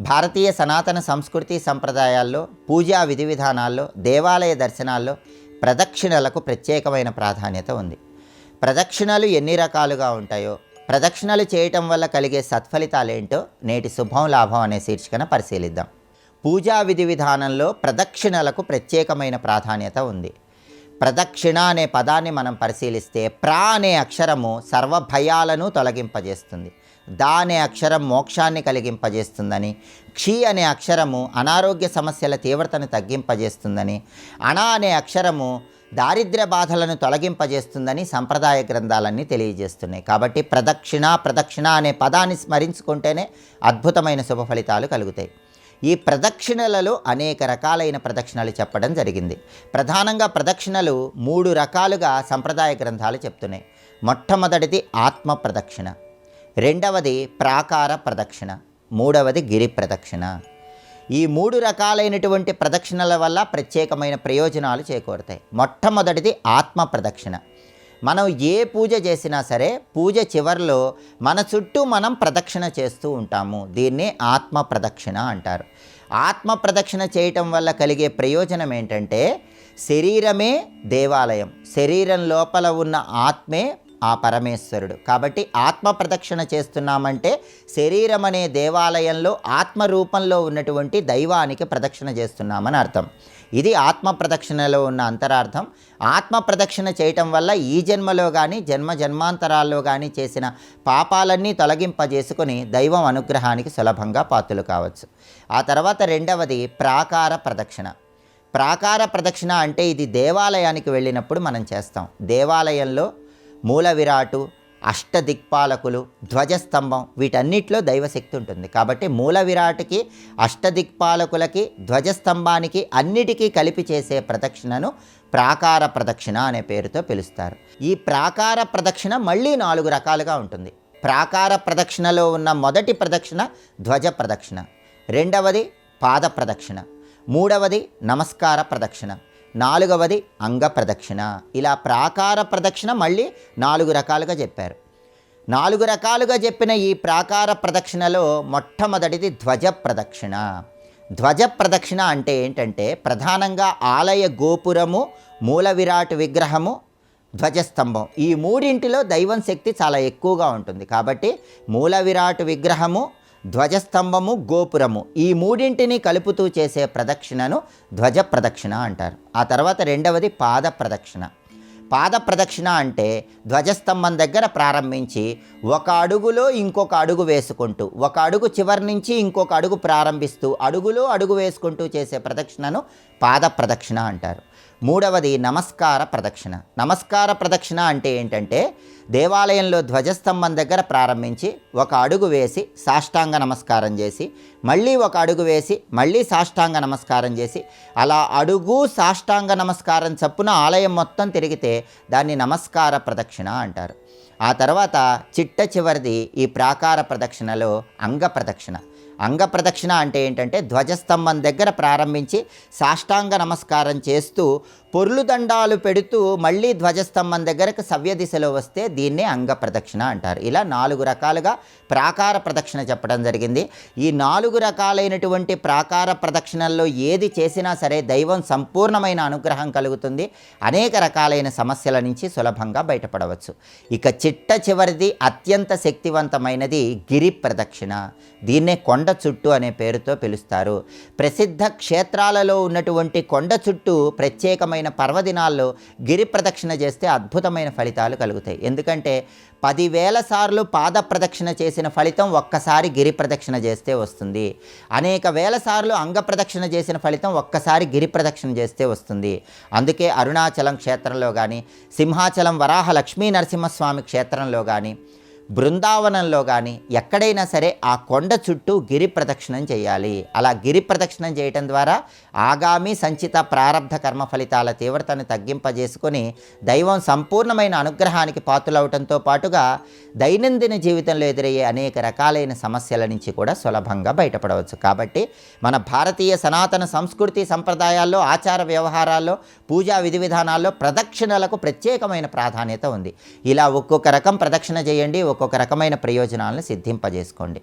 భారతీయ సనాతన సంస్కృతి సంప్రదాయాల్లో, పూజా విధి విధానాల్లో, దేవాలయ దర్శనాల్లో ప్రదక్షిణలకు ప్రత్యేకమైన ప్రాధాన్యత ఉంది. ప్రదక్షిణలు ఎన్ని రకాలుగా ఉంటాయో, ప్రదక్షిణలు చేయటం వల్ల కలిగే సత్ఫలితాలేంటో నేటి శుభం లాభం అనే శీర్షికన పరిశీలిద్దాం. పూజా విధి విధానంలో ప్రదక్షిణలకు ప్రత్యేకమైన ప్రాధాన్యత ఉంది. ప్రదక్షిణ అనే పదాన్ని మనం పరిశీలిస్తే ప్రా అనే అక్షరము సర్వభయాలను తొలగింపజేస్తుంది, దా అనే అక్షరం మోక్షాన్ని కలిగింపజేస్తుందని, క్షి అనే అక్షరము అనారోగ్య సమస్యల తీవ్రతను తగ్గింపజేస్తుందని, అణ అనే అక్షరము దారిద్ర్య బాధలను తొలగింపజేస్తుందని సంప్రదాయ గ్రంథాలన్నీ తెలియజేస్తున్నాయి. కాబట్టి ప్రదక్షిణ అనే పదాన్ని స్మరించుకుంటేనే అద్భుతమైన శుభ ఫలితాలు కలుగుతాయి. ఈ ప్రదక్షిణలలో అనేక రకాలైన ప్రదక్షిణలు చెప్పడం జరిగింది. ప్రధానంగా ప్రదక్షిణలు 3 రకాలుగా సంప్రదాయ గ్రంథాలు చెప్తున్నాయి. మొట్టమొదటిది ఆత్మ ప్రదక్షిణ, రెండవది ప్రాకార ప్రదక్షిణ, మూడవది గిరి ప్రదక్షిణ. ఈ 3 రకాలైనటువంటి ప్రదక్షిణల వల్ల ప్రత్యేకమైన ప్రయోజనాలు చేకూరుతాయి. మొట్టమొదటిది ఆత్మ ప్రదక్షిణ. మనం ఏ పూజ చేసినా సరే పూజ చివరిలో మన చుట్టూ మనం ప్రదక్షిణ చేస్తూ ఉంటాము. దీన్నే ఆత్మ ప్రదక్షిణ అంటారు. ఆత్మ ప్రదక్షిణ చేయటం వల్ల కలిగే ప్రయోజనం ఏంటంటే, శరీరమే దేవాలయం, శరీరం లోపల ఉన్న ఆత్మే ఆ పరమేశ్వరుడు. కాబట్టి ఆత్మ ప్రదక్షిణ చేస్తున్నామంటే శరీరం అనే దేవాలయంలో ఆత్మ రూపంలో ఉన్నటువంటి దైవానికి ప్రదక్షిణ చేస్తున్నామని అర్థం. ఇది ఆత్మ ప్రదక్షిణలో ఉన్న అంతరార్థం. ఆత్మ ప్రదక్షిణ చేయటం వల్ల ఈ జన్మలో కానీ జన్మాంతరాల్లో కానీ చేసిన పాపాలన్నీ తొలగింపజేసుకొని దైవం అనుగ్రహానికి సులభంగా పాత్రలు కావచ్చు. ఆ తర్వాత రెండవది ప్రాకార ప్రదక్షిణ. ప్రాకార ప్రదక్షిణ అంటే ఇది దేవాలయానికి వెళ్ళినప్పుడు మనం చేస్తాం. దేవాలయంలో మూల విరాటు, అష్టదిక్పాలకులు, ధ్వజస్తంభం వీటన్నిటిలో దైవశక్తి ఉంటుంది. కాబట్టి మూల విరాట్కి, అష్టదిక్పాలకులకి, ధ్వజస్తంభానికి అన్నిటికీ కలిపి చేసే ప్రదక్షిణను ప్రాకార ప్రదక్షిణ అనే పేరుతో పిలుస్తారు. ఈ ప్రాకార ప్రదక్షిణ మళ్ళీ 4 రకాలుగా ఉంటుంది. ప్రాకార ప్రదక్షిణలో ఉన్న మొదటి ప్రదక్షిణ ధ్వజ ప్రదక్షిణ, రెండవది పాద ప్రదక్షిణ, మూడవది నమస్కార ప్రదక్షిణ, నాలుగవది అంగ ప్రదక్షిణ. ఇలా ప్రాకార ప్రదక్షిణ మళ్ళీ 4 రకాలుగా చెప్పారు. 4 రకాలుగా చెప్పిన ఈ ప్రాకార ప్రదక్షిణలో మొట్టమొదటిది ధ్వజ ప్రదక్షిణ. ధ్వజ ప్రదక్షిణ అంటే ఏంటంటే, ప్రధానంగా ఆలయ గోపురము, మూల విరాట్ విగ్రహము, ధ్వజస్తంభం ఈ మూడింటిలో దైవం శక్తి చాలా ఎక్కువగా ఉంటుంది. కాబట్టి మూల విరాట్ విగ్రహము, ధ్వజస్తంభము, గోపురము ఈ మూడింటిని కలుపుతూ చేసే ప్రదక్షిణను ధ్వజ ప్రదక్షిణ అంటారు. ఆ తర్వాత రెండవది పాద ప్రదక్షిణ. పాద ప్రదక్షిణ అంటే ధ్వజస్తంభం దగ్గర ప్రారంభించి ఒక అడుగులో ఇంకొక అడుగు వేసుకుంటూ, ఒక అడుగు చివరి నుంచి ఇంకొక అడుగు ప్రారంభిస్తూ అడుగులో అడుగు వేసుకుంటూ చేసే ప్రదక్షిణను పాద ప్రదక్షిణ అంటారు. మూడవది నమస్కార ప్రదక్షిణ. నమస్కార ప్రదక్షిణ అంటే ఏంటంటే, దేవాలయంలో ధ్వజస్తంభం దగ్గర ప్రారంభించి ఒక అడుగు వేసి సాష్టాంగ నమస్కారం చేసి, మళ్ళీ ఒక అడుగు వేసి మళ్ళీ సాష్టాంగ నమస్కారం చేసి, అలా అడుగు సాష్టాంగ నమస్కారం చప్పున ఆలయం మొత్తం తిరిగితే దాన్ని నమస్కార ప్రదక్షిణ అంటారు. ఆ తర్వాత చిట్ట చివరిది ఈ ప్రాకార ప్రదక్షిణలో అంగ ప్రదక్షిణ. అంగ ప్రదక్షిణ అంటే ఏంటంటే, ధ్వజస్తంభం దగ్గర ప్రారంభించి సాష్టాంగ నమస్కారం చేస్తూ పొర్లు దండాలు పెడుతూ మళ్ళీ ధ్వజస్తంభం దగ్గరకు సవ్య దిశలో వస్తే దీన్నే అంగ ప్రదక్షిణ అంటారు. ఇలా 4 రకాలుగా ప్రాకార ప్రదక్షిణ చెప్పడం జరిగింది. ఈ 4 రకాలైనటువంటి ప్రాకార ప్రదక్షిణల్లో ఏది చేసినా సరే దైవం సంపూర్ణమైన అనుగ్రహం కలుగుతుంది. అనేక రకాలైన సమస్యల నుంచి సులభంగా బయటపడవచ్చు. ఇక చిట్ట చివరిది అత్యంత శక్తివంతమైనది గిరి ప్రదక్షిణ. దీన్నే కొండ చుట్టు అనే పేరుతో పిలుస్తారు. ప్రసిద్ధ క్షేత్రాలలో ఉన్నటువంటి కొండ చుట్టూ ప్రత్యేకమైన పర్వదినాల్లో గిరి ప్రదక్షిణ చేస్తే అద్భుతమైన ఫలితాలు కలుగుతాయి. ఎందుకంటే 10,000 సార్లు పాద ప్రదక్షిణ చేసిన ఫలితం ఒక్కసారి గిరి ప్రదక్షిణ చేస్తే వస్తుంది. అనేక వేల సార్లు అంగ ప్రదక్షిణ చేసిన ఫలితం ఒక్కసారి గిరి ప్రదక్షిణ చేస్తే వస్తుంది. అందుకే అరుణాచలం క్షేత్రంలో కానీ, సింహాచలం వరాహ లక్ష్మీ నరసింహస్వామి క్షేత్రంలో కానీ, బృందావనంలో కానీ ఎక్కడైనా సరే ఆ కొండ చుట్టూ గిరి ప్రదక్షిణం చేయాలి. అలా గిరి ప్రదక్షిణం చేయటం ద్వారా ఆగామి సంచిత ప్రారబ్ధ కర్మ ఫలితాల తీవ్రతను తగ్గింపజేసుకొని దైవం సంపూర్ణమైన అనుగ్రహానికి పాత్రలవటంతో పాటుగా దైనందిన జీవితంలో ఎదురయ్యే అనేక రకాలైన సమస్యల నుంచి కూడా సులభంగా బయటపడవచ్చు. కాబట్టి మన భారతీయ సనాతన సంస్కృతి సంప్రదాయాల్లో, ఆచార వ్యవహారాల్లో, పూజా విధి విధానాల్లో ప్రదక్షిణలకు ప్రత్యేకమైన ప్రాధాన్యత ఉంది. ఇలా ఒక్కొక్క రకం ప్రదక్షిణ చేయండి, ఒక్కొక్క రకమైన ప్రయోజనాలను సిద్ధింపజేసుకోండి.